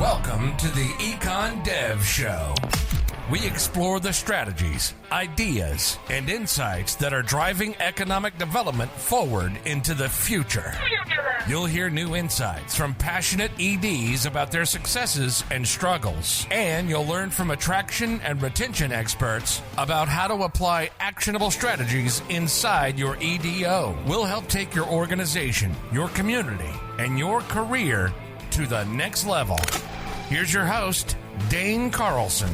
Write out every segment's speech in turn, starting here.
Welcome to the Econ Dev Show. We explore the strategies, ideas, and insights that are driving economic development forward into the future. You'll hear new insights from passionate EDs about their successes and struggles. And you'll learn from attraction and retention experts about how to apply actionable strategies inside your EDO. We'll help take your organization, your community, and your career to the next level. Here's your host, Dane Carlson.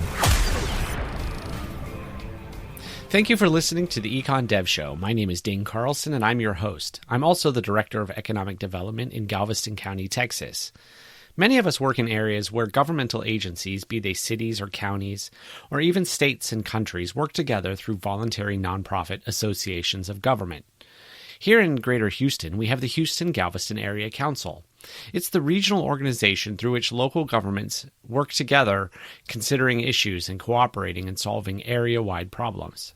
Thank you for listening to the Econ Dev Show. My name is Dane Carlson, and I'm your host. I'm also the Director of Economic Development in Galveston County, Texas. Many of us work in areas where governmental agencies, be they cities or counties, or even states and countries, work together through voluntary nonprofit associations of government. Here in Greater Houston, we have the Houston-Galveston Area Council. It's the regional organization through which local governments work together, considering issues and cooperating in solving area-wide problems.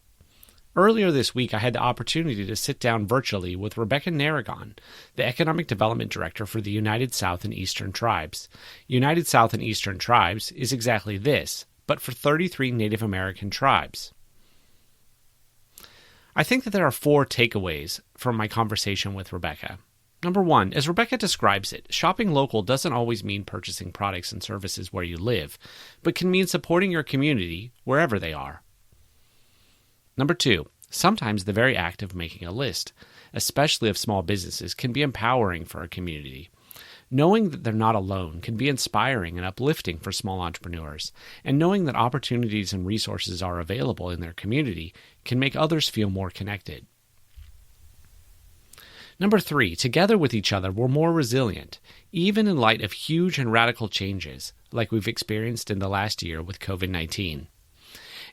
Earlier this week, I had the opportunity to sit down virtually with Rebecca Naragon, the Economic Development Director for the United South and Eastern Tribes. United South and Eastern Tribes is exactly this, but for 33 Native American tribes. I think that there are 4 takeaways from my conversation with Rebecca. Number 1, as Rebecca describes it, shopping local doesn't always mean purchasing products and services where you live, but can mean supporting your community wherever they are. Number 2, sometimes the very act of making a list, especially of small businesses, can be empowering for a community. Knowing that they're not alone can be inspiring and uplifting for small entrepreneurs, and knowing that opportunities and resources are available in their community can make others feel more connected. Number 3, together with each other, we're more resilient, even in light of huge and radical changes like we've experienced in the last year with COVID-19.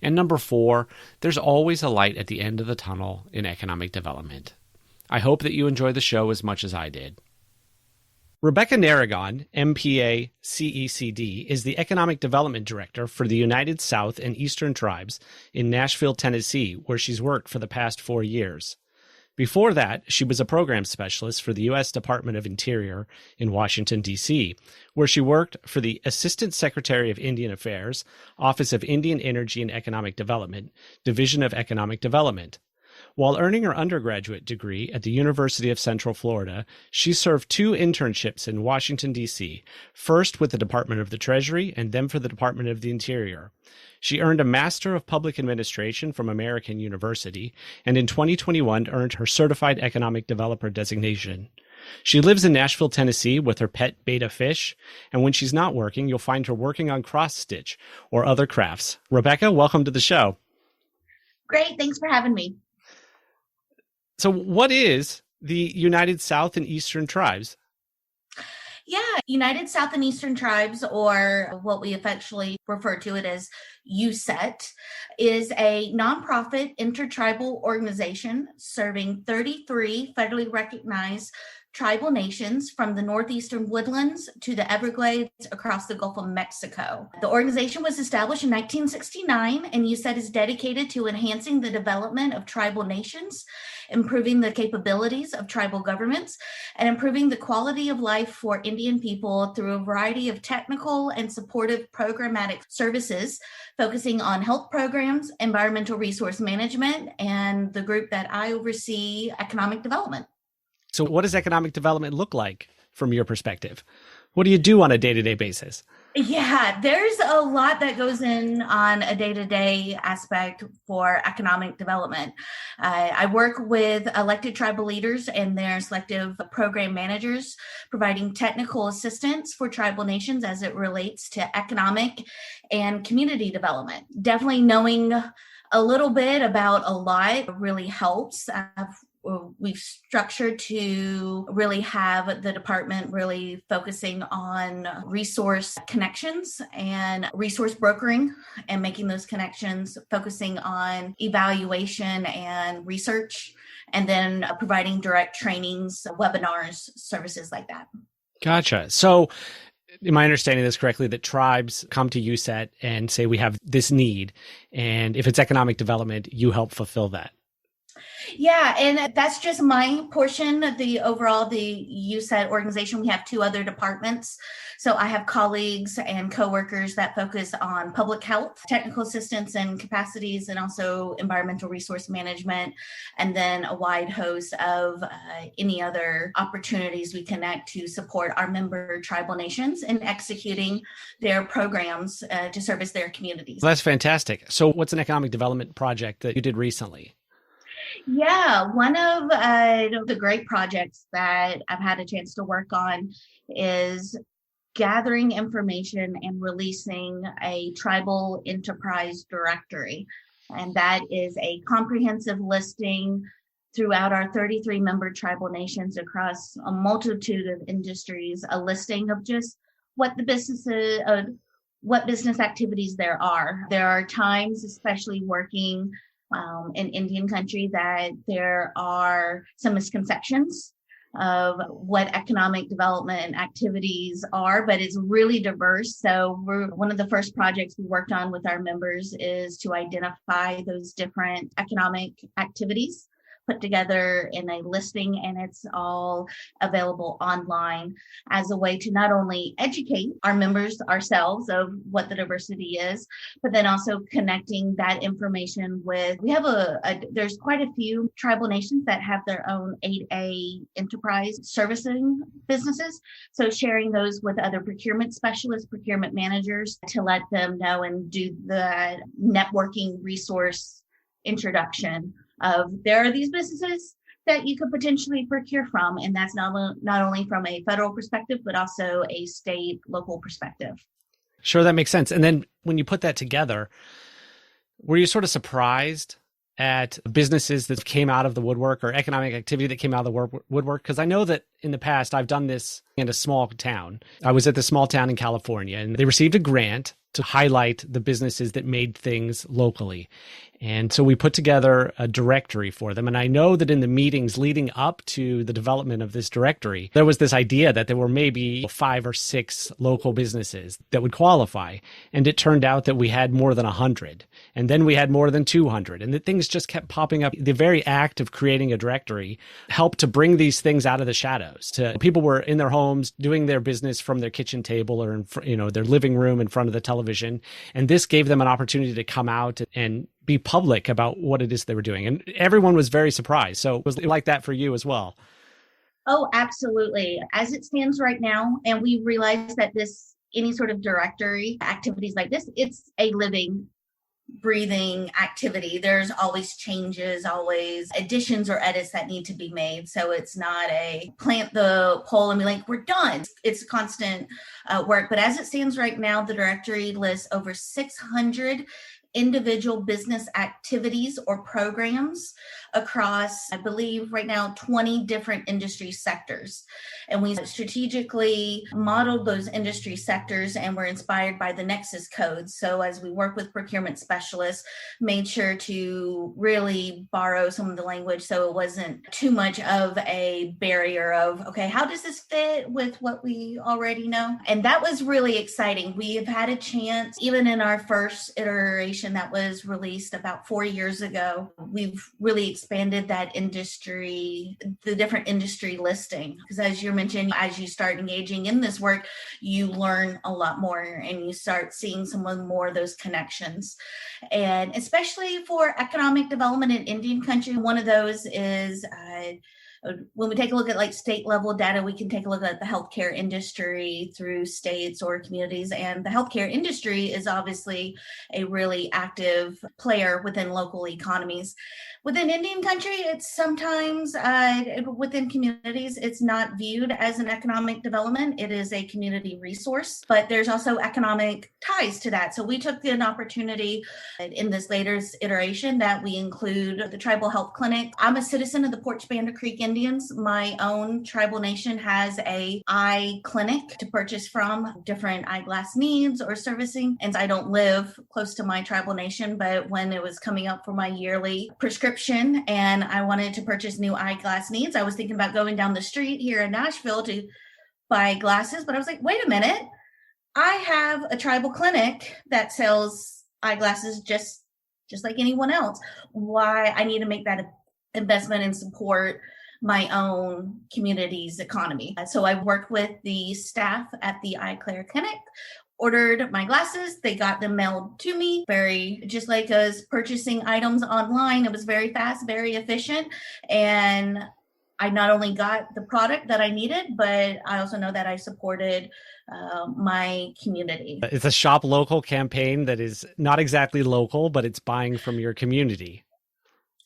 And number 4, there's always a light at the end of the tunnel in economic development. I hope that you enjoy the show as much as I did. Rebecca Naragon, MPA CECD, is the Economic Development Director for the United South and Eastern Tribes in Nashville, Tennessee, where she's worked for the past 4 years. Before that, she was a program specialist for the U.S. Department of Interior in Washington, D.C., where she worked for the Assistant Secretary of Indian Affairs, Office of Indian Energy and Economic Development, Division of Economic Development. While earning her undergraduate degree at the University of Central Florida, she served 2 internships in Washington, D.C., first with the Department of the Treasury and then for the Department of the Interior. She earned a Master of Public Administration from American University, and in 2021 earned her Certified Economic Developer designation. She lives in Nashville, Tennessee with her pet betta fish, and when she's not working, you'll find her working on cross-stitch or other crafts. Rebecca, welcome to the show. Great, thanks for having me. So what is the United South and Eastern Tribes? Yeah, United South and Eastern Tribes, or what we affectionately refer to it as USET, is a nonprofit intertribal organization serving 33 federally recognized tribal nations from the northeastern woodlands to the Everglades across the Gulf of Mexico. The organization was established in 1969, and USET is dedicated to enhancing the development of tribal nations, improving the capabilities of tribal governments, and improving the quality of life for Indian people through a variety of technical and supportive programmatic services, focusing on health programs, environmental resource management, and the group that I oversee, economic development. So what does economic development look like from your perspective? What do you do on a day-to-day basis? Yeah, there's a lot that goes in on a day-to-day aspect for economic development. I work with elected tribal leaders and their selective program managers, providing technical assistance for tribal nations as it relates to economic and community development. Definitely knowing a little bit about a lot really helps. We've structured to really have the department really focusing on resource connections and resource brokering and making those connections, focusing on evaluation and research, and then providing direct trainings, webinars, services like that. Gotcha. So am I understanding this correctly, that tribes come to USET and say, we have this need, and if it's economic development, you help fulfill that? Yeah, and that's just my portion of the overall, the USET organization. We have two other departments. So I have colleagues and coworkers that focus on public health, technical assistance and capacities, and also environmental resource management, and then a wide host of any other opportunities we connect to support our member tribal nations in executing their programs to service their communities. Well, that's fantastic. So what's an economic development project that you did recently? Yeah, one of the great projects that I've had a chance to work on is gathering information and releasing a tribal enterprise directory. And that is a comprehensive listing throughout our 33 member tribal nations across a multitude of industries, a listing of just what the businesses, what business activities there are. There are times, especially working in Indian country, that there are some misconceptions of what economic development activities are, but it's really diverse. So one of the first projects we worked on with our members is to identify those different economic activities, put together in a listing, and it's all available online as a way to not only educate our members ourselves of what the diversity is, but then also connecting that information with, we have there's quite a few tribal nations that have their own 8A enterprise servicing businesses. So sharing those with other procurement specialists, procurement managers, to let them know and do the networking resource introduction of, there are these businesses that you could potentially procure from. And that's not only from a federal perspective, but also a state, local perspective. Sure, that makes sense. And then when you put that together, were you sort of surprised at businesses that came out of the woodwork or economic activity that came out of the woodwork? Because I know that in the past, I've done this in a small town. I was at the small town in California, and they received a grant to highlight the businesses that made things locally. And so we put together a directory for them. And I know that in the meetings leading up to the development of this directory, there was this idea that there were maybe 5 or 6 local businesses that would qualify. And it turned out that we had more than 100. And then we had more than 200. And the things just kept popping up. The very act of creating a directory helped to bring these things out of the shadows. People were in their homes doing their business from their kitchen table or in their living room in front of the television. And this gave them an opportunity to come out and be public about what it is they were doing. And everyone was very surprised. So it was like that for you as well. Oh, absolutely. As it stands right now, and we realize that any sort of directory activities like this, it's a living, breathing activity. There's always changes, always additions or edits that need to be made. So it's not a plant the pole and be like, we're done. It's constant work. But as it stands right now, the directory lists over 600 individual business activities or programs across, I believe right now, 20 different industry sectors. And we strategically modeled those industry sectors and were inspired by the Nexus codes. So as we work with procurement specialists, made sure to really borrow some of the language so it wasn't too much of a barrier of, okay, how does this fit with what we already know? And that was really exciting. We have had a chance, even in our first iteration that was released about 4 years ago, we've really expanded that industry, the different industry listing. Because as you mentioned, as you start engaging in this work, you learn a lot more and you start seeing some more of those connections. And especially for economic development in Indian country, one of those is when we take a look at like state level data, we can take a look at the healthcare industry through states or communities. And the healthcare industry is obviously a really active player within local economies. Within Indian country, it's sometimes within communities, it's not viewed as an economic development. It is a community resource, but there's also economic ties to that. So we took an opportunity in this latest iteration that we include the tribal health clinic. I'm a citizen of the Porch Banda Creek Indians. My own tribal nation has a eye clinic to purchase from, different eyeglass needs or servicing. And I don't live close to my tribal nation, but when it was coming up for my yearly prescription and I wanted to purchase new eyeglass needs, I was thinking about going down the street here in Nashville to buy glasses, but I was like, wait a minute, I have a tribal clinic that sells eyeglasses just like anyone else. Why I need to make that investment and support my own community's economy. So I worked with the staff at the Eye Care Clinic, ordered my glasses, they got them mailed to me, very just like us purchasing items online. It was very fast, very efficient. And I not only got the product that I needed, but I also know that I supported my community. It's a shop local campaign that is not exactly local, but it's buying from your community.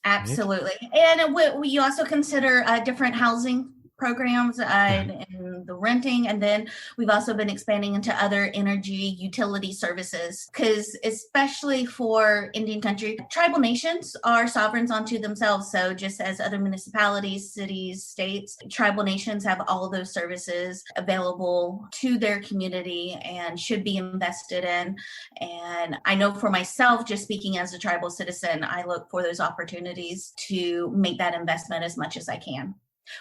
Absolutely. And we also consider different housing programs and the renting. And then we've also been expanding into other energy utility services, because especially for Indian country, tribal nations are sovereigns unto themselves. So just as other municipalities, cities, states, tribal nations have all of those services available to their community and should be invested in. And I know for myself, just speaking as a tribal citizen, I look for those opportunities to make that investment as much as I can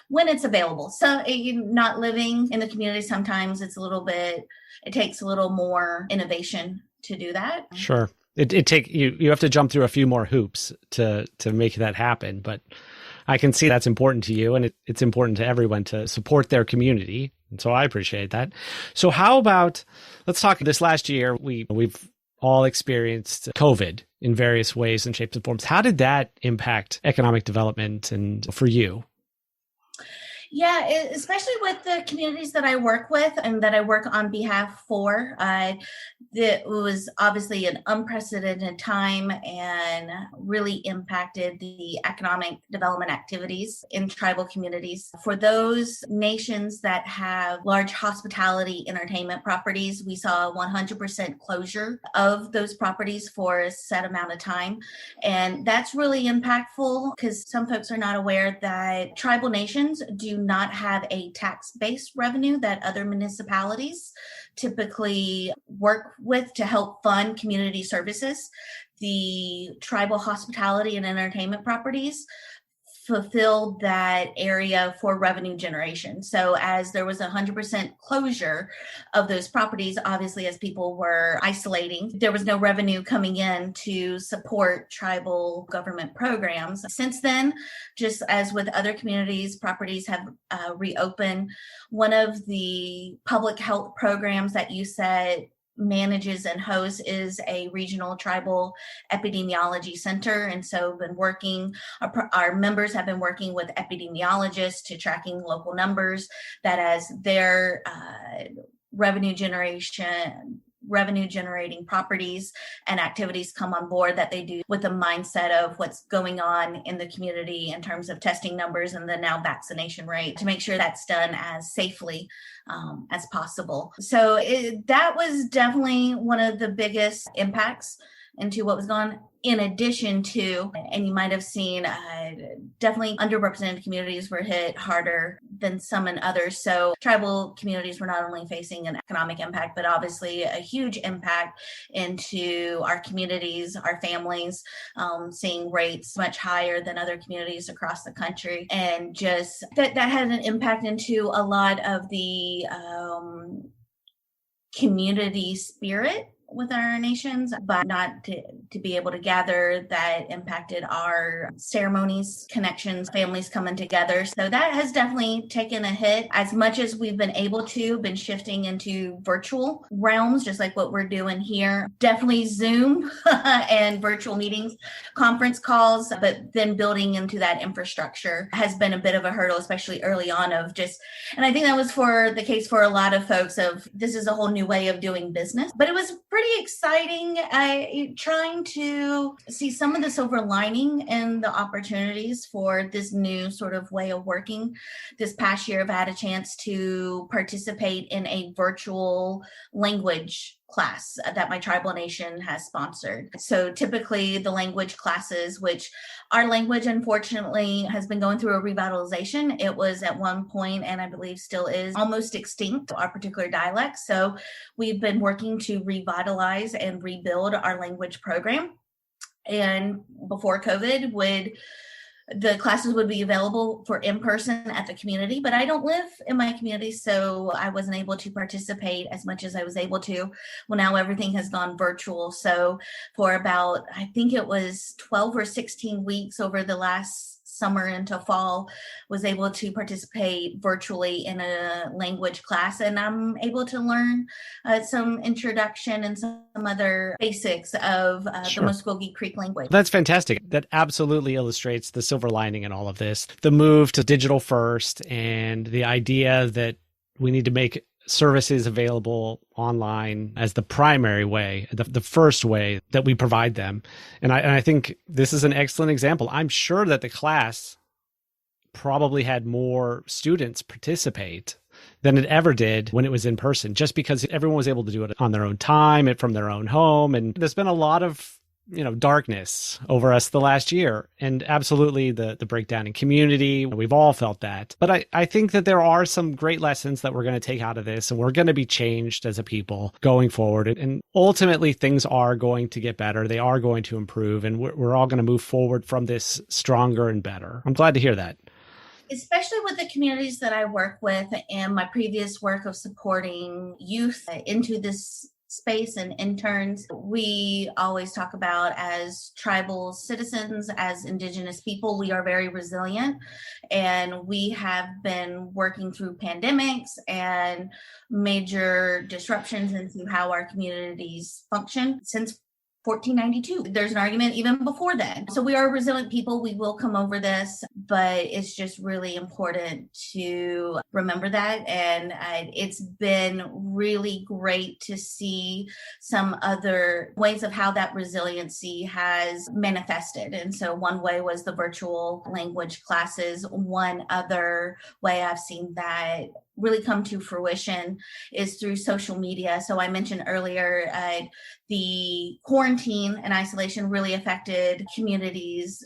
when it's available. So not living in the community, sometimes it takes a little more innovation to do that. Sure. You have to jump through a few more hoops to make that happen, but I can see that's important to you, and it's important to everyone to support their community. And so I appreciate that. So how about, let's talk this last year, we've all experienced COVID in various ways and shapes and forms. How did that impact economic development and for you? Yeah, especially with the communities that I work with and that I work on behalf for. It was obviously an unprecedented time and really impacted the economic development activities in tribal communities. For those nations that have large hospitality entertainment properties, we saw a 100% closure of those properties for a set amount of time. And that's really impactful because some folks are not aware that tribal nations do not have a tax-based revenue that other municipalities typically work with to help fund community services. The tribal hospitality and entertainment properties fulfilled that area for revenue generation. So as there was 100% closure of those properties, obviously as people were isolating, there was no revenue coming in to support tribal government programs. Since then, just as with other communities, properties have reopened. One of the public health programs that you said manages and hosts is a regional tribal epidemiology center. And so our members have been working with epidemiologists to tracking local numbers, that as their revenue generating properties and activities come on board, that they do with the mindset of what's going on in the community in terms of testing numbers and the now vaccination rate, to make sure that's done as safely as possible. So that was definitely one of the biggest impacts into what was going on. In addition to, and you might have seen, definitely underrepresented communities were hit harder than some and others. So tribal communities were not only facing an economic impact, but obviously a huge impact into our communities, our families, seeing rates much higher than other communities across the country. And just that had an impact into a lot of the community spirit with our nations, but not to be able to gather. That impacted our ceremonies, connections, families coming together. So that has definitely taken a hit. As much as we've been able to, been shifting into virtual realms, just like what we're doing here. Definitely Zoom and virtual meetings, conference calls, but then building into that infrastructure has been a bit of a hurdle, especially early on and I think that was the case for a lot of folks of this is a whole new way of doing business. But it was pretty exciting, trying to see some of the silver lining and the opportunities for this new sort of way of working. This past year, I've had a chance to participate in a virtual language class that my tribal nation has sponsored. So typically the language classes, which our language unfortunately has been going through a revitalization. It was at one point, and I believe still is, almost extinct, our particular dialect. So we've been working to revitalize and rebuild our language program. And before COVID, the classes would be available for in-person at the community, but I don't live in my community, so I wasn't able to participate as much as I was able to. Well, now everything has gone virtual. So for about, I think it was 12 or 16 weeks over the last summer into fall, was able to participate virtually in a language class, and I'm able to learn some introduction and some other basics of the Muskogee Creek language. That's fantastic. That absolutely illustrates the silver lining in all of this. The move to digital first and the idea that we need to make services available online as the primary way, the first way that we provide them. And I think this is an excellent example. I'm sure that the class probably had more students participate than it ever did when it was in person, just because everyone was able to do it on their own time and from their own home. And there's been a lot of darkness over us the last year, and absolutely the breakdown in community. We've all felt that. But I think that there are some great lessons that we're going to take out of this, and we're going to be changed as a people going forward. And ultimately, things are going to get better. They are going to improve, and we're all going to move forward from this stronger and better. I'm glad to hear that. Especially with the communities that I work with and my previous work of supporting youth into this space and interns, we always talk about as tribal citizens, as Indigenous people, we are very resilient, and we have been working through pandemics and major disruptions into how our communities function since 1492. There's an argument even before then. So we are resilient people. We will come over this, but it's just really important to remember that. And it's been really great to see some other ways of how that resiliency has manifested. And so one way was the virtual language classes. One other way I've seen that really come to fruition is through social media. So I mentioned earlier, the quarantine and isolation really affected communities'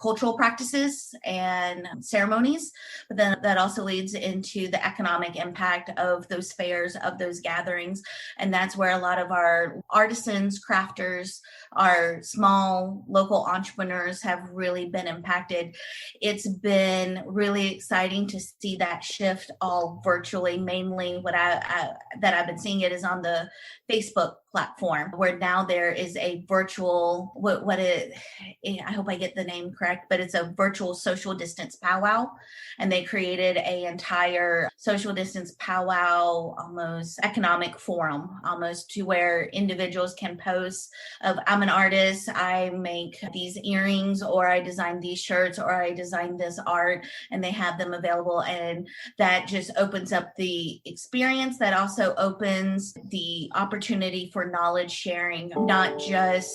cultural practices and ceremonies, but then that also leads into the economic impact of those fairs, of those gatherings. And that's where a lot of our artisans, crafters, our small local entrepreneurs have really been impacted. It's been really exciting to see that shift all virtually. Mainly what that I've been seeing it is on the Facebook platform, where now there is a virtual, I hope I get the name correct, but it's a virtual social distance powwow. And they created an entire social distance powwow, almost economic forum, almost to where individuals can post of, I'm an artist, I make these earrings, or I design these shirts, or I design this art, and they have them available. And that just opens up the experience. That also opens the opportunity for knowledge sharing, not just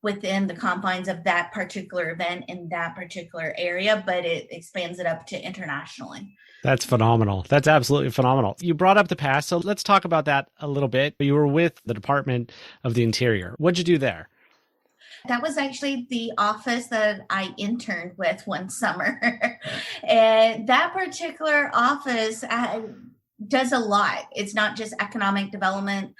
within the confines of that particular event in that particular area, but it expands it up to internationally. That's phenomenal. That's absolutely phenomenal. You brought up the past, so let's talk about that a little bit. You were with the Department of the Interior. What'd you do there? That was actually the office that I interned with one summer. And that particular office does a lot. It's not just economic development.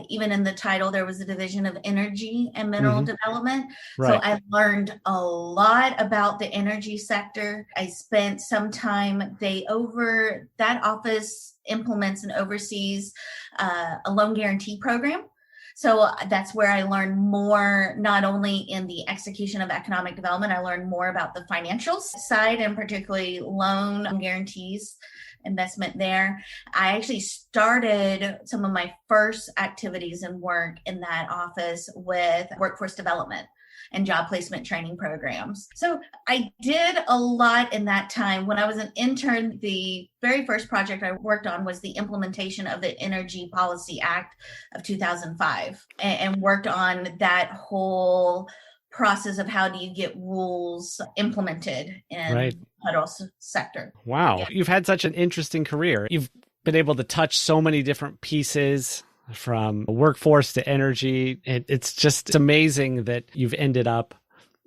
Even in the title, there was a division of energy and mineral development. Right. So I learned a lot about the energy sector. I spent some time, that office implements and oversees a loan guarantee program. So that's where I learned more, not only in the execution of economic development, I learned more about the financial side, and particularly loan guarantees, investment there. I actually started some of my first activities and work in that office with workforce development and job placement training programs. So I did a lot in that time. When I was an intern, the very first project I worked on was the implementation of the Energy Policy Act of 2005, and worked on that whole process of how do you get rules implemented in the federal sector. Wow. Yeah. You've had such an interesting career. You've been able to touch so many different pieces, from workforce to energy. It's amazing that you've ended up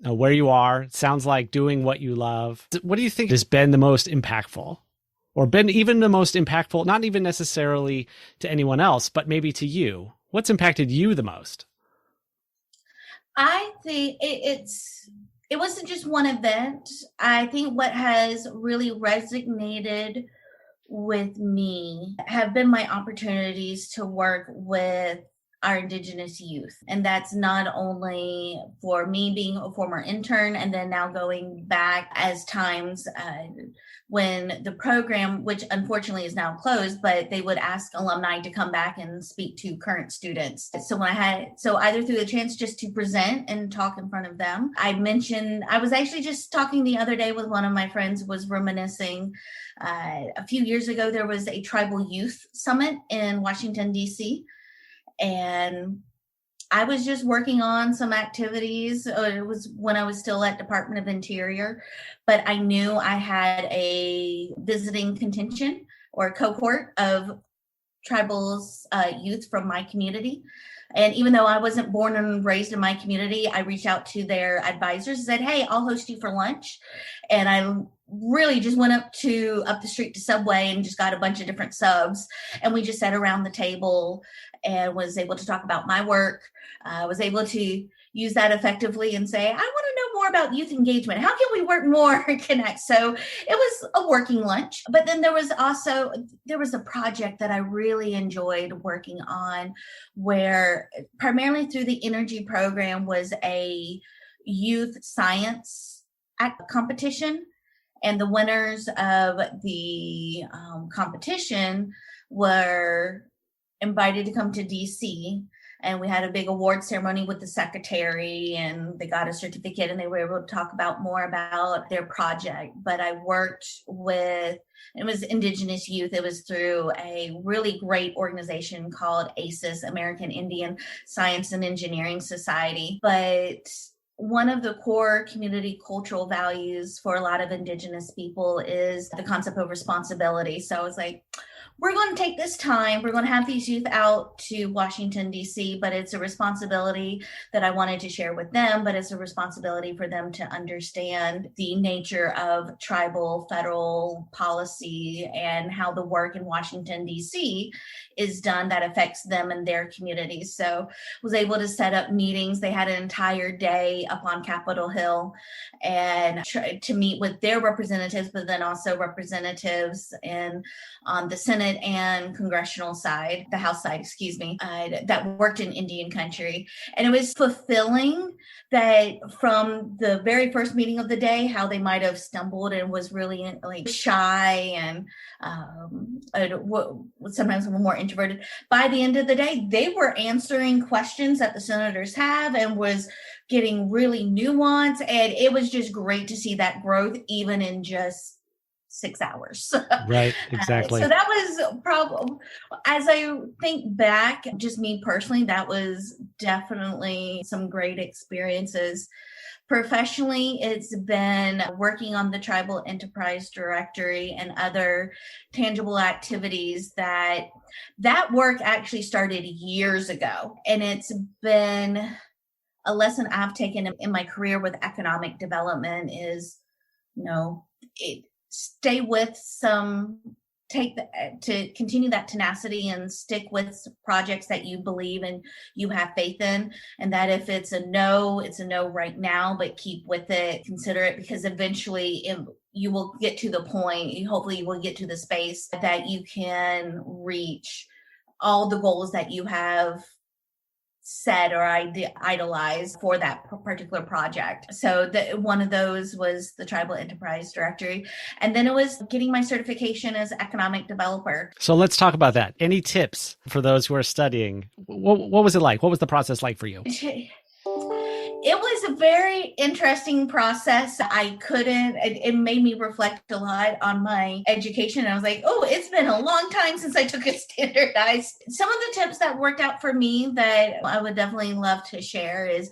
where you are. It sounds like doing what you love. What do you think has been the most impactful, or been even the most impactful, not even necessarily to anyone else, but maybe to you? What's impacted you the most? I think it wasn't just one event. I think what has really resonated with me have been my opportunities to work with our Indigenous youth. And that's not only for me being a former intern and then now going back as times when the program, which unfortunately is now closed, but they would ask alumni to come back and speak to current students. So either through the chance just to present and talk in front of them. I was actually just talking the other day with one of my friends, was reminiscing. A few years ago, there was a tribal youth summit in Washington, D.C., and I was just working on some activities. It was when I was still at Department of Interior, but I knew I had a visiting contingent or cohort of tribals youth from my community. And even though I wasn't born and raised in my community, I reached out to their advisors and said, hey, I'll host you for lunch. And I really just went up the street to Subway and just got a bunch of different subs. And we just sat around the table and was able to talk about my work. I was able to use that effectively and say, I want to know more about youth engagement. How can we work more and connect? So it was a working lunch. But then there was a project that I really enjoyed working on, where primarily through the energy program was a youth science competition. And the winners of the competition were invited to come to DC, and we had a big award ceremony with the secretary, and they got a certificate, and they were able to talk about more about their project. But I worked with, it was Indigenous youth. It was through a really great organization called ACES, American Indian Science and Engineering Society. But one of the core community cultural values for a lot of Indigenous people is the concept of responsibility. So I was like, we're going to take this time. We're going to have these youth out to Washington, D.C., but it's a responsibility that I wanted to share with them, but it's a responsibility for them to understand the nature of tribal federal policy and how the work in Washington, D.C. is done that affects them and their communities. So was able to set up meetings. They had an entire day up on Capitol Hill and to meet with their representatives, but then also representatives on the Senate and congressional side, the House side, that worked in Indian country. And it was fulfilling that from the very first meeting of the day, how they might have stumbled and was really like shy and sometimes more introverted. By the end of the day, they were answering questions that the senators have and was getting really nuanced. And it was just great to see that growth, even in just 6 hours. Right, exactly. So that was probably, as I think back, just me personally, that was definitely some great experiences. Professionally, it's been working on the Tribal Enterprise Directory and other tangible activities. That work actually started years ago. And it's been a lesson I've taken in my career with economic development is, stay with to continue that tenacity and stick with projects that you believe and you have faith in. And that if it's a no, it's a no right now, but keep with it, consider it, because eventually you will get to the point, hopefully you will get to the space that you can reach all the goals that you have set or idolize for that particular project. So one of those was the Tribal Enterprise Directory. And then it was getting my certification as economic developer. So let's talk about that. Any tips for those who are studying? What was it like? What was the process like for you? It was a very interesting process. It made me reflect a lot on my education. I was like, oh, it's been a long time since I took a standardized. Some of the tips that worked out for me that I would definitely love to share is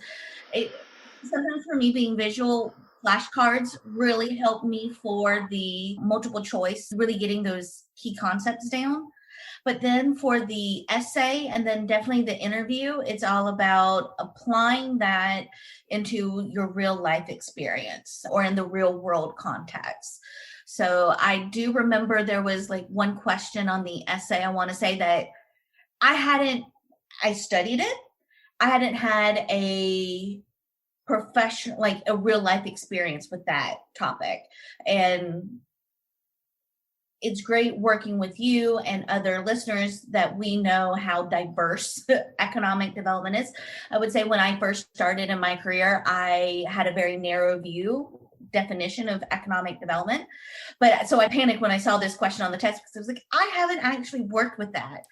sometimes for me being visual, flashcards really helped me for the multiple choice, really getting those key concepts down. But then for the essay and then definitely the interview, it's all about applying that into your real life experience or in the real world context. So I do remember there was like one question on the essay. I want to say that I studied it. I hadn't had a professional, like a real life experience with that topic. And it's great working with you and other listeners that we know how diverse economic development is. I would say when I first started in my career, I had a very narrow view definition of economic development. But so I panicked when I saw this question on the test because I was like, I haven't actually worked with that.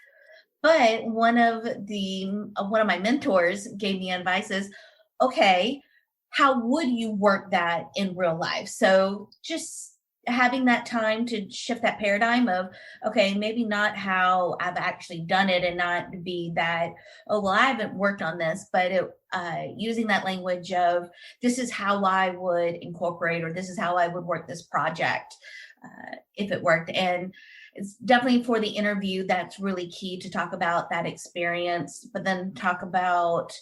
But one of my mentors gave me advice is, okay, how would you work that in real life? So just having that time to shift that paradigm of, okay, maybe not how I've actually done it and not be that, oh, well, I haven't worked on this, but using that language of this is how I would incorporate, or this is how I would work this project if it worked. And it's definitely for the interview, that's really key to talk about that experience, but then talk about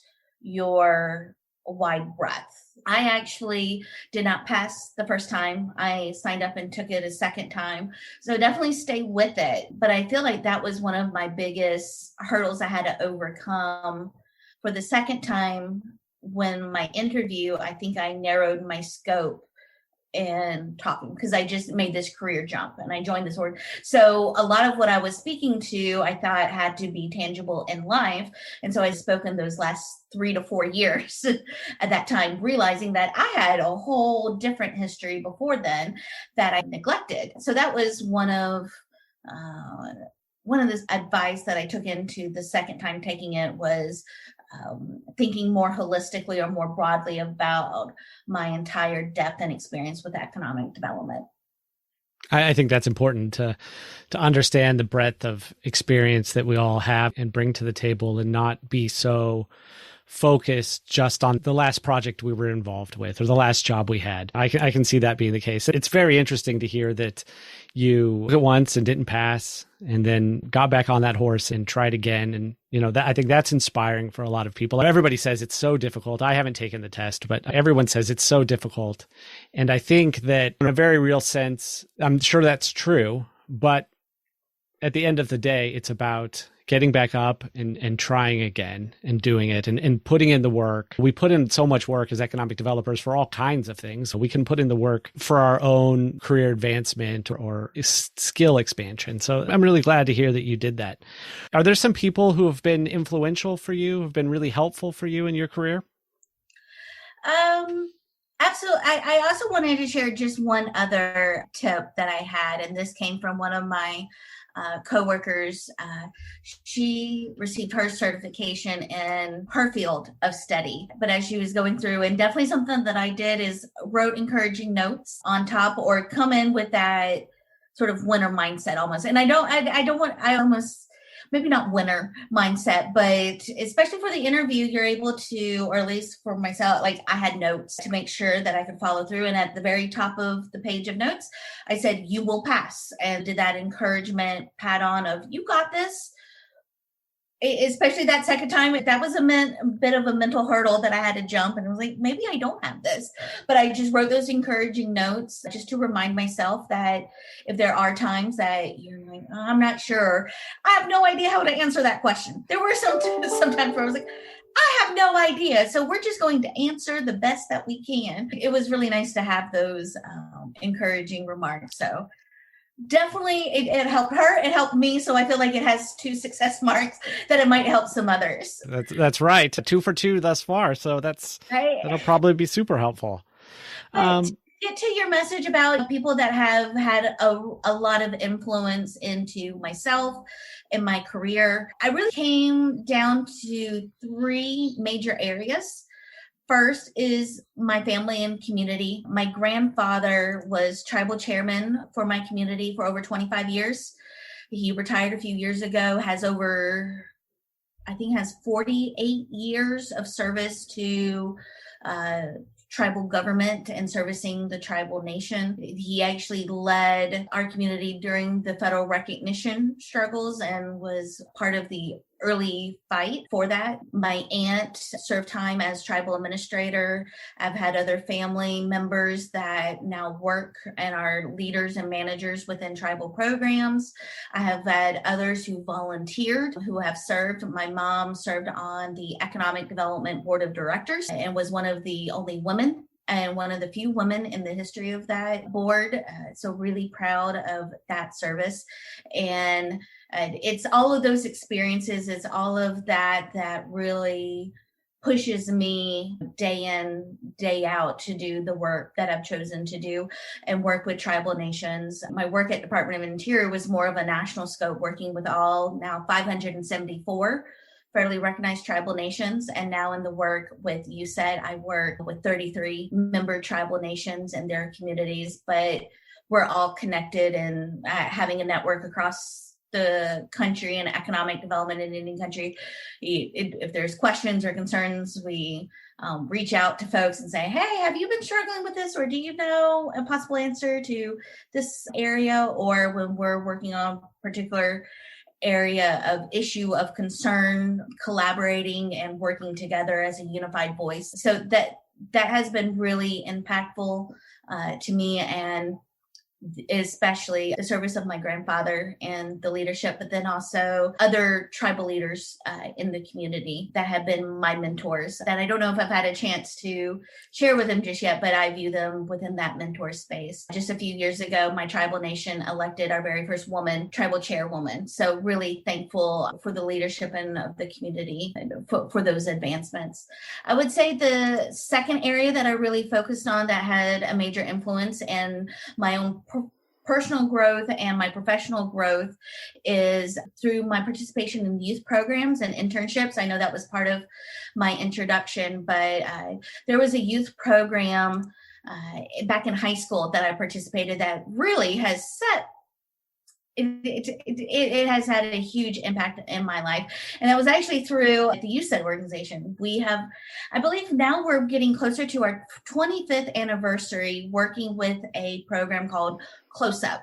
your wide breadth. I actually did not pass the first time. I signed up and took it a second time. So definitely stay with it. But I feel like that was one of my biggest hurdles I had to overcome. For the second time, when my interview, I think I narrowed my scope and talking, because I just made this career jump and I joined this org. So a lot of what I was speaking to, I thought had to be tangible in life. And so I spoke in those last 3 to 4 years at that time, realizing that I had a whole different history before then that I neglected. So that was one of this advice that I took into the second time taking it was thinking more holistically or more broadly about my entire depth and experience with economic development. I think that's important to understand the breadth of experience that we all have and bring to the table, and not be so focused just on the last project we were involved with or the last job we had. I can see that being the case. It's very interesting to hear that you took it once and didn't pass and then got back on that horse and tried again. And, I think that's inspiring for a lot of people. Everybody says it's so difficult. I haven't taken the test, but everyone says it's so difficult. And I think that in a very real sense, I'm sure that's true, but at the end of the day, it's about getting back up and trying again and doing it and putting in the work. We put in so much work as economic developers for all kinds of things. So we can put in the work for our own career advancement or skill expansion. So I'm really glad to hear that you did that. Are there some people who have been influential for you, have been really helpful for you in your career? Absolutely. I also wanted to share just one other tip that I had, and this came from one of my coworkers. She received her certification in her field of study, but as she was going through, and definitely something that I did is wrote encouraging notes on top, or come in with that sort of winner mindset almost. And I almost maybe not winner mindset, but especially for the interview, you're able to, or at least for myself, like I had notes to make sure that I could follow through. And at the very top of the page of notes, I said, you will pass, and did that encouragement pat on of, you got this. Especially that second time, that was a bit of a mental hurdle that I had to jump, and I was like, maybe I don't have this. But I just wrote those encouraging notes just to remind myself that if there are times that you're like, oh, I'm not sure, I have no idea how to answer that question. There were some times where I was like, I have no idea. So we're just going to answer the best that we can. It was really nice to have those encouraging remarks. So definitely it helped her, it helped me, so I feel like it has 2 success marks that it might help some others. That's right, 2 for 2 thus far, so that'll probably be super helpful. Get to your message about people that have had a lot of influence into myself in my career. I really came down to 3 major areas. First is my family and community. My grandfather was tribal chairman for my community for over 25 years. He retired a few years ago, has 48 years of service to tribal government and servicing the tribal nation. He actually led our community during the federal recognition struggles and was part of the early fight for that. My aunt served time as tribal administrator. I've had other family members that now work and are leaders and managers within tribal programs. I have had others who volunteered, who have served. My mom served on the Economic Development Board of Directors and was one of the only women and one of the few women in the history of that board. So really proud of that service. And it's all of those experiences, it's all of that that really pushes me day in, day out to do the work that I've chosen to do and work with tribal nations. My work at Department of Interior was more of a national scope, working with all now 574 federally recognized tribal nations. And now in the work with USET, I work with 33 member tribal nations and their communities, but we're all connected and having a network across the country and economic development in Indian country. If there's questions or concerns, we reach out to folks and say, hey, have you been struggling with this? Or do you know a possible answer to this area? Or when we're working on a particular area of issue of concern, collaborating and working together as a unified voice. So that has been really impactful to me, and especially the service of my grandfather and the leadership, but then also other tribal leaders in the community that have been my mentors that I don't know if I've had a chance to share with them just yet, but I view them within that mentor space. Just a few years ago, my tribal nation elected our very first woman, tribal chairwoman. So really thankful for the leadership and of the community and for those advancements. I would say the second area that I really focused on that had a major influence in my own personal growth and my professional growth is through my participation in youth programs and internships. I know that was part of my introduction, but there was a youth program back in high school that I participated that really has set it has had a huge impact in my life. And that was actually through the USET organization. We have, I believe now we're getting closer to our 25th anniversary working with a program called Close Up.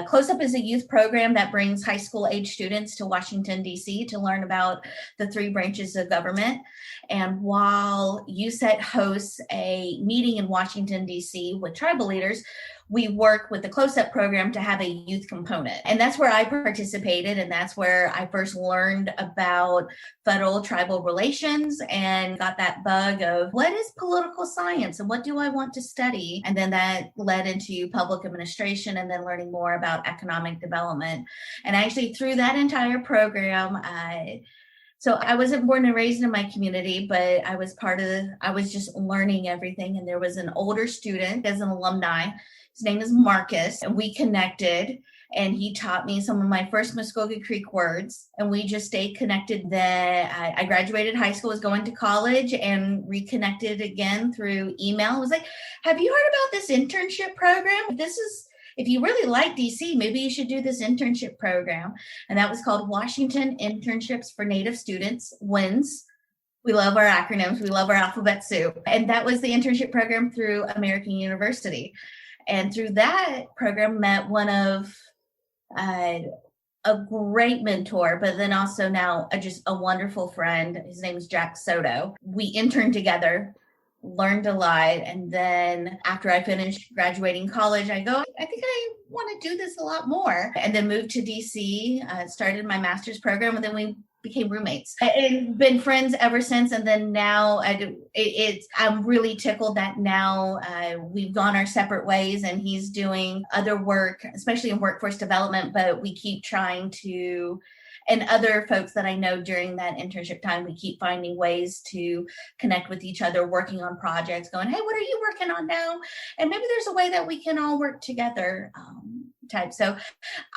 Close Up is a youth program that brings high school age students to Washington, D.C. to learn about the three branches of government. And while USET hosts a meeting in Washington, D.C. with tribal leaders, we work with the Close Up program to have a youth component. And that's where I participated. And that's where I first learned about federal tribal relations and got that bug of what is political science and what do I want to study? And then that led into public administration and then learning more about economic development. And actually through that entire program, so I wasn't born and raised in my community, but I was just learning everything. And there was an older student as an alumni. His name is Marcus, and we connected, and he taught me some of my first Muskogee Creek words, and we just stayed connected. Then I graduated high school, was going to college, and reconnected again through email. I was like, have you heard about this internship program? If you really like DC, maybe you should do this internship program. And that was called Washington Internships for Native Students, WINS. We love our acronyms. We love our alphabet soup. And that was the internship program through American University. And through that program, met one of a great mentor, but then also now just a wonderful friend. His name is Jack Soto. We interned together, learned a lot. And then after I finished graduating college, I think I want to do this a lot more. And then moved to DC, started my master's program, and then we became roommates and been friends ever since. And then now I'm really tickled that now we've gone our separate ways and he's doing other work, especially in workforce development, but we keep trying to, and other folks that I know during that internship time, we keep finding ways to connect with each other, working on projects, going, hey, what are you working on now? And maybe there's a way that we can all work together. So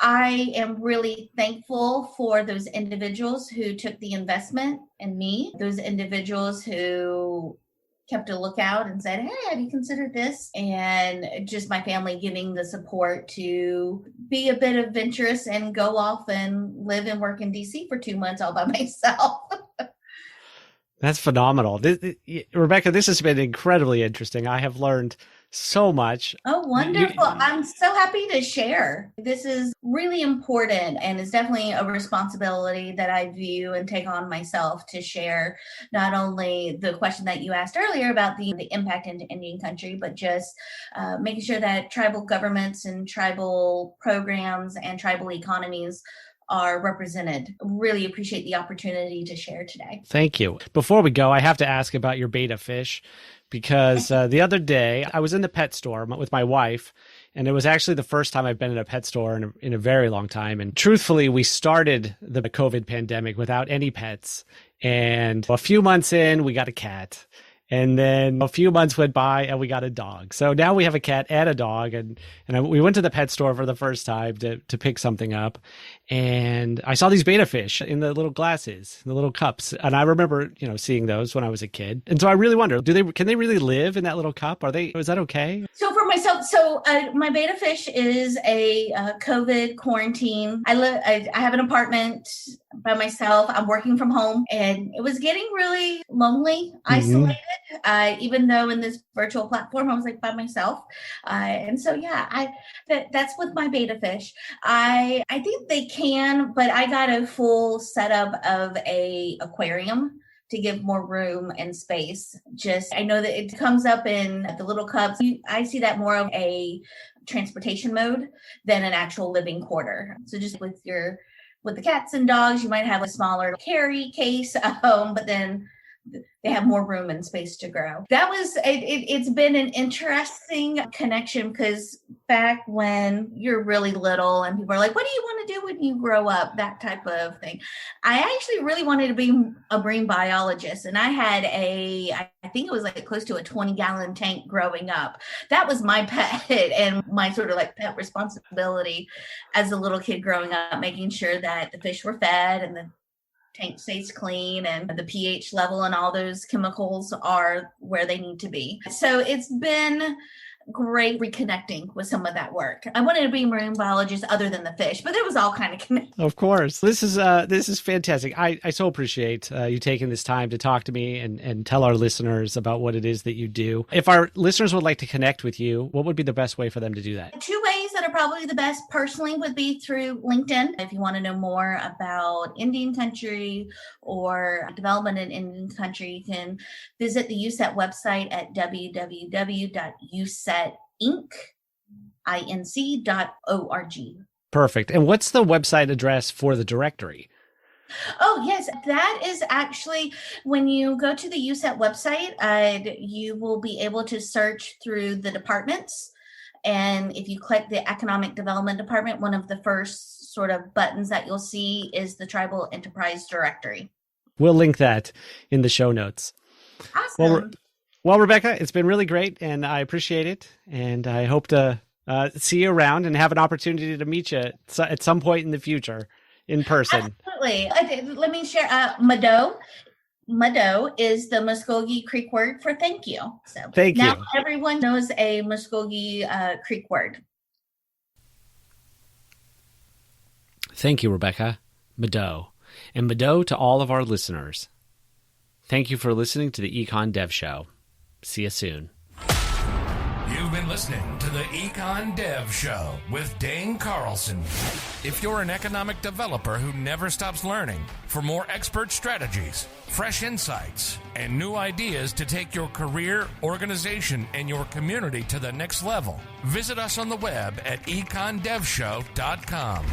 I am really thankful for those individuals who took the investment in me, those individuals who kept a lookout and said, hey, have you considered this? And just my family giving the support to be a bit adventurous and go off and live and work in DC for 2 months all by myself. That's phenomenal. Rebecca, this has been incredibly interesting. I have learned so much. Oh, wonderful. I'm so happy to share. This is really important, and it's definitely a responsibility that I view and take on myself to share not only the question that you asked earlier about the impact into Indian country, but just making sure that tribal governments and tribal programs and tribal economies are represented. Really appreciate the opportunity to share today. Thank you. Before we go, I have to ask about your betta fish, because the other day I was in the pet store with my wife, and it was actually the first time I've been in a pet store in a very long time. And truthfully, we started the COVID pandemic without any pets. And a few months in, we got a cat. And then a few months went by and we got a dog. So now we have a cat and a dog. And we went to the pet store for the first time to pick something up. And I saw these betta fish in the little glasses, the little cups. And I remember, seeing those when I was a kid. And so I really wonder, can they really live in that little cup? Is that okay? So for myself, my betta fish is a COVID quarantine. I have an apartment by myself. I'm working from home, and it was getting really lonely, isolated. Even though in this virtual platform, I was like by myself. And so, that's with my betta fish. I think they can, but I got a full setup of a aquarium to give more room and space. I know that it comes up in the little cups. I see that more of a transportation mode than an actual living quarter. So just with the cats and dogs, you might have a smaller carry case, but then they have more room and space to grow. It's been an interesting connection, because back when you're really little and people are like, what do you want to do when you grow up? That type of thing. I actually really wanted to be a marine biologist. And I had I think it was like close to a 20-gallon tank growing up. That was my pet and my sort of like pet responsibility as a little kid growing up, making sure that the fish were fed and the tank stays clean and the pH level and all those chemicals are where they need to be. So it's been great reconnecting with some of that work. I wanted to be a marine biologist other than the fish, but it was all kind of connected. Of course. This is fantastic. I so appreciate you taking this time to talk to me and tell our listeners about what it is that you do. If our listeners would like to connect with you, what would be the best way for them to do that? 2 ways that are probably the best personally would be through LinkedIn. If you want to know more about Indian country or development in Indian country, you can visit the USET website at www.usetinc.org. Perfect. And what's the website address for the directory? Oh, yes. That is actually, when you go to the USET website, you will be able to search through the departments. And if you click the Economic Development Department, one of the first sort of buttons that you'll see is the Tribal Enterprise Directory. We'll link that in the show notes. Awesome. Well, Rebecca, it's been really great, and I appreciate it. And I hope to see you around and have an opportunity to meet you at some point in the future in person. Absolutely. Let me share. Mado is the Muskogee Creek word for thank you. So thank you. Now everyone knows a Muskogee Creek word. Thank you, Rebecca. Mado. And Mado to all of our listeners. Thank you for listening to the Econ Dev Show. See you soon. You've been listening to the Econ Dev Show with Dane Carlson. If you're an economic developer who never stops learning, for more expert strategies, fresh insights, and new ideas to take your career, organization, and your community to the next level, visit us on the web at econdevshow.com.